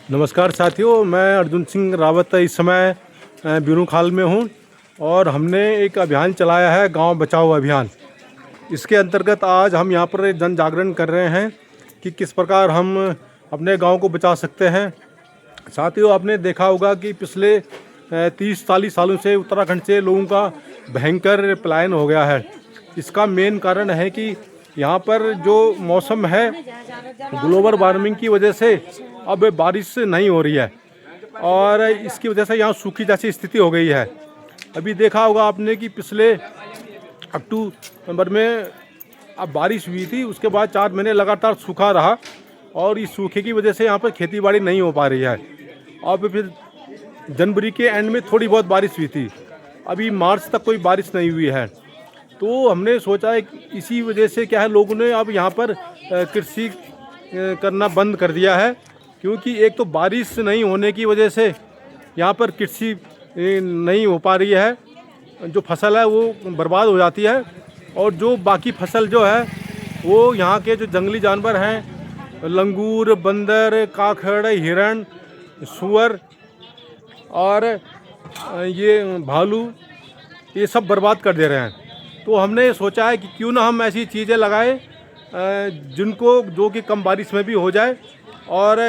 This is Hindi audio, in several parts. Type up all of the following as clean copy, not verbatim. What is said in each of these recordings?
नमस्कार साथियों, मैं अर्जुन सिंह रावत इस समय बिरू खाल में हूँ और हमने एक अभियान चलाया है, गांव बचाओ अभियान। इसके अंतर्गत आज हम यहां पर जन जागरण कर रहे हैं कि किस प्रकार हम अपने गांव को बचा सकते हैं। साथियों, आपने देखा होगा कि पिछले 30-40 सालों से उत्तराखंड से लोगों का भयंकर पलायन हो गया है। इसका मेन कारण है कि यहाँ पर जो मौसम है, ग्लोबल वार्मिंग की वजह से अब बारिश नहीं हो रही है और इसकी वजह से यहाँ सूखी जैसी स्थिति हो गई है। अभी देखा होगा आपने कि पिछले अक्टूबर में अब बारिश हुई थी, उसके बाद 4 महीने लगातार सूखा रहा और इस सूखे की वजह से यहाँ पर खेती बाड़ी नहीं हो पा रही है। अब फिर जनवरी के एंड में थोड़ी बहुत बारिश हुई थी, अभी मार्च तक कोई बारिश नहीं हुई है। तो हमने सोचा है इसी वजह से क्या है, लोगों ने अब यहाँ पर कृषि करना बंद कर दिया है, क्योंकि एक तो बारिश नहीं होने की वजह से यहाँ पर कृषि नहीं हो पा रही है, जो फसल है वो बर्बाद हो जाती है और जो बाकी फसल जो है वो यहाँ के जो जंगली जानवर हैं, लंगूर, बंदर, काखड़, हिरण, सूअर और ये भालू, ये सब बर्बाद कर दे रहे हैं। तो हमने सोचा है कि क्यों ना हम ऐसी चीज़ें लगाएं जिनको जो कि कम बारिश में भी हो जाए और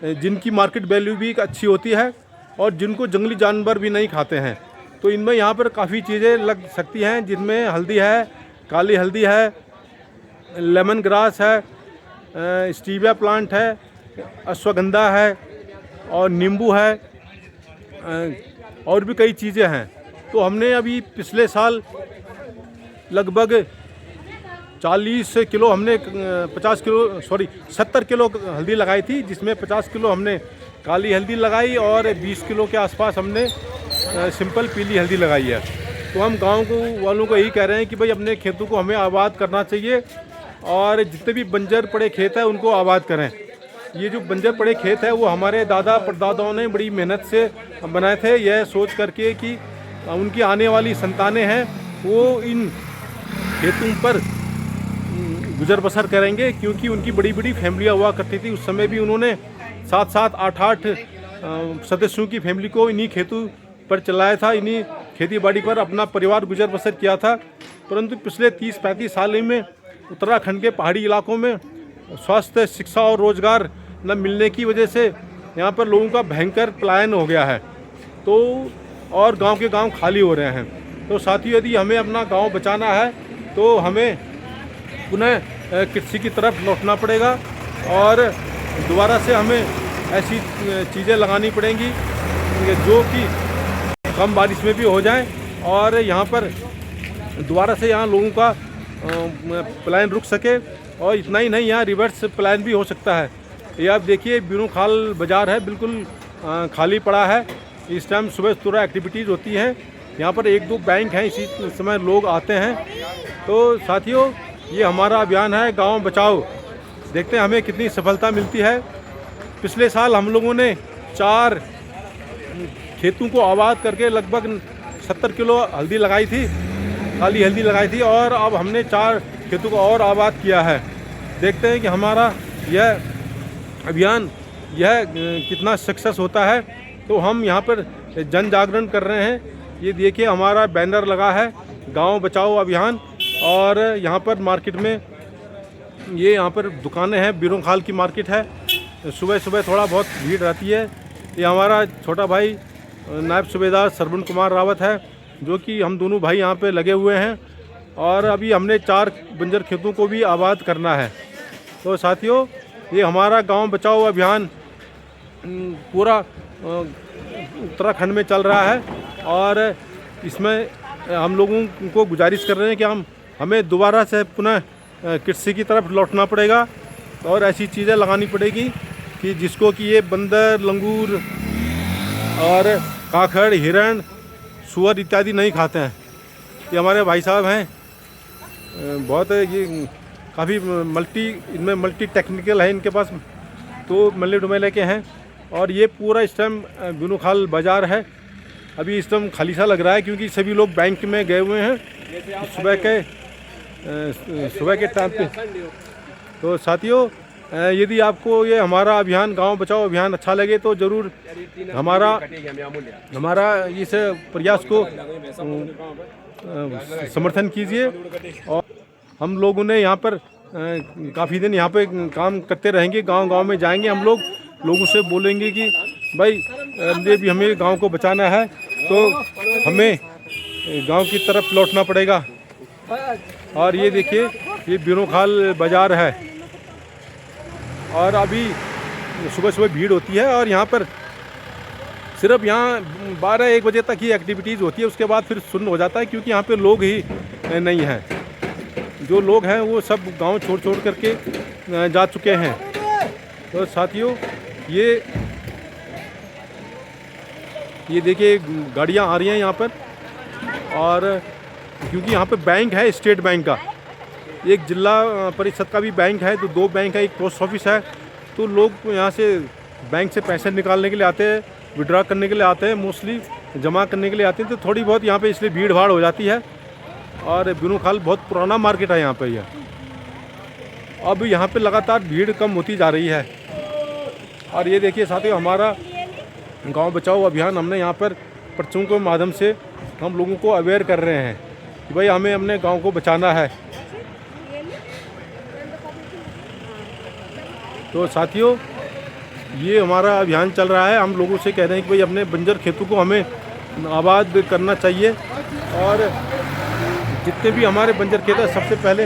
जिनकी मार्केट वैल्यू भी अच्छी होती है और जिनको जंगली जानवर भी नहीं खाते हैं। तो इनमें यहाँ पर काफ़ी चीज़ें लग सकती हैं, जिनमें हल्दी है, काली हल्दी है, लेमन ग्रास है, स्टीविया प्लांट है, अश्वगंधा है और नींबू है और भी कई चीज़ें हैं। तो हमने अभी पिछले साल लगभग 40 किलो हमने 70 किलो हल्दी लगाई थी, जिसमें 50 किलो हमने काली हल्दी लगाई और 20 किलो के आसपास हमने सिंपल पीली हल्दी लगाई है। तो हम गांव को वालों को यही कह रहे हैं कि भाई अपने खेतों को हमें आबाद करना चाहिए और जितने भी बंजर पड़े खेत हैं उनको आबाद करें। ये जो बंजर पड़े खेत है वो हमारे दादा परदादाओं ने बड़ी मेहनत से बनाए थे, यह सोच करके कि उनकी आने वाली संतानें हैं वो इन खेतों पर गुजर बसर करेंगे, क्योंकि उनकी बड़ी बड़ी फैमिलियाँ हुआ करती थी। उस समय भी उन्होंने 7-7, 8-8 सदस्यों की फैमिली को इन्हीं खेतों पर चलाया था, इन्हीं खेती बाड़ी पर अपना परिवार गुजर बसर किया था। परंतु पिछले 30-35 साल में उत्तराखंड के पहाड़ी इलाकों में स्वास्थ्य, शिक्षा और रोजगार न मिलने की वजह से यहाँ पर लोगों का भयंकर पलायन हो गया है, तो और गांव के गांव खाली हो रहे हैं। तो साथियों, यदि हमें अपना गांव बचाना है तो हमें पुनः कृषि की तरफ लौटना पड़ेगा और दोबारा से हमें ऐसी चीज़ें लगानी पड़ेंगी जो कि कम बारिश में भी हो जाएं और यहाँ पर दोबारा से यहाँ लोगों का पलायन रुक सके। और इतना ही नहीं, यहाँ रिवर्स पलायन भी हो सकता है। ये आप देखिए, बिरू खाल बाज़ार है, बिल्कुल खाली पड़ा है। इस टाइम सुबह सुबह एक्टिविटीज़ होती हैं, यहाँ पर 1-2 बैंक हैं, इसी समय लोग आते हैं। तो साथियों, ये हमारा अभियान है गांव बचाओ, देखते हैं हमें कितनी सफलता मिलती है। पिछले साल हम लोगों ने 4 खेतों को आबाद करके लगभग 70 किलो हल्दी लगाई थी, काली हल्दी लगाई थी, और अब हमने 4 खेतों को और आबाद किया है। देखते हैं कि हमारा यह अभियान कितना सक्सेस होता है। तो हम यहाँ पर जन जागरण कर रहे हैं। ये देखिए, हमारा बैनर लगा है गांव बचाओ अभियान, और यहाँ पर मार्केट में ये यहाँ पर दुकानें हैं, बिरू खाल की मार्केट है। सुबह सुबह थोड़ा बहुत भीड़ रहती है। ये हमारा छोटा भाई नायब सूबेदार सरवण कुमार रावत है, जो कि हम दोनों भाई यहाँ पे लगे हुए हैं और अभी हमने 4 बंजर खेतों को भी आबाद करना है। तो साथियों, ये हमारा गांव बचाओ अभियान पूरा उत्तराखंड में चल रहा है और इसमें हम लोगों को गुजारिश कर रहे हैं कि हमें दोबारा से पुनः कृषि की तरफ लौटना पड़ेगा और ऐसी चीज़ें लगानी पड़ेगी कि जिसको कि ये बंदर, लंगूर और काखड़, हिरण, सूअर इत्यादि नहीं खाते हैं। ये हमारे भाई साहब हैं, बहुत ये काफ़ी इनमें मल्टी टेक्निकल है इनके पास, तो मल्ले डुमेले के हैं। और ये पूरा इस टाइम बिरू खाल बाज़ार है, अभी इस टाइम खाली सा लग रहा है क्योंकि सभी लोग बैंक में गए हुए हैं सुबह के टाइम पे। तो साथियों, यदि आपको ये हमारा अभियान गांव बचाओ अभियान अच्छा लगे तो ज़रूर हमारा इस प्रयास को समर्थन कीजिए। और हम लोगों ने यहाँ पर काफ़ी दिन यहाँ पे काम करते रहेंगे, गांव-गांव में जाएंगे, हम लोगों से बोलेंगे कि भाई भी हमें गांव को बचाना है तो हमें गांव की तरफ लौटना पड़ेगा। और ये देखिए, ये बिरोखाल बाज़ार है और अभी सुबह सुबह भीड़ होती है और यहाँ पर सिर्फ यहाँ 12-1 बजे तक ही एक्टिविटीज़ होती है, उसके बाद फिर शून्य हो जाता है क्योंकि यहाँ पे लोग ही नहीं हैं। जो लोग हैं वो सब गांव छोड़ करके जा चुके हैं। तो साथियों, ये देखिए गाड़ियाँ आ रही हैं यहाँ पर, और क्योंकि यहाँ पे बैंक है, स्टेट बैंक का, एक जिला परिषद का भी बैंक है, तो 2 बैंक है, एक पोस्ट ऑफिस है। तो लोग यहाँ से बैंक से पैसे निकालने के लिए आते हैं, विड्रॉ करने के लिए आते हैं, मोस्टली जमा करने के लिए आते हैं। तो थोड़ी बहुत यहाँ पे इसलिए भीड़ भाड़ हो जाती है। और बिरोखाल बहुत पुराना मार्केट है यहाँ पे। अब यहाँ पे लगातार भीड़ कम होती जा रही है। और ये देखिए साथियों, हमारा गांव बचाओ अभियान हमने यहाँ पर पर्चों के माध्यम से हम लोगों को अवेयर कर रहे हैं कि भाई हमें अपने गांव को बचाना है। तो साथियों, ये हमारा अभियान चल रहा है। हम लोगों से कह रहे हैं कि भाई अपने बंजर खेतों को हमें आबाद करना चाहिए, और जितने भी हमारे बंजर खेत हैं सबसे पहले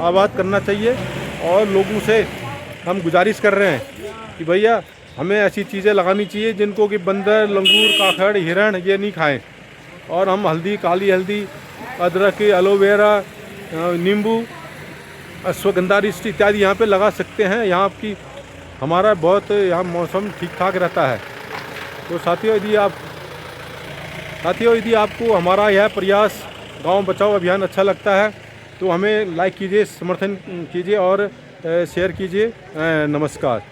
आबाद करना चाहिए। और लोगों से हम गुजारिश कर रहे हैं कि भैया हमें ऐसी चीज़ें लगानी चाहिए जिनको कि बंदर, लंगूर, काखड़, हिरण ये नहीं खाएं। और हम हल्दी, काली हल्दी, अदरक, एलोवेरा, नींबू, अश्वगंधा रिष्ट इत्यादि यहाँ पे लगा सकते हैं। यहाँ की हमारा बहुत यहाँ मौसम ठीक ठाक रहता है। तो साथियों, यदि आपको हमारा यह प्रयास गांव बचाओ अभियान अच्छा लगता है तो हमें लाइक कीजिए, समर्थन कीजिए और शेयर कीजिए। नमस्कार।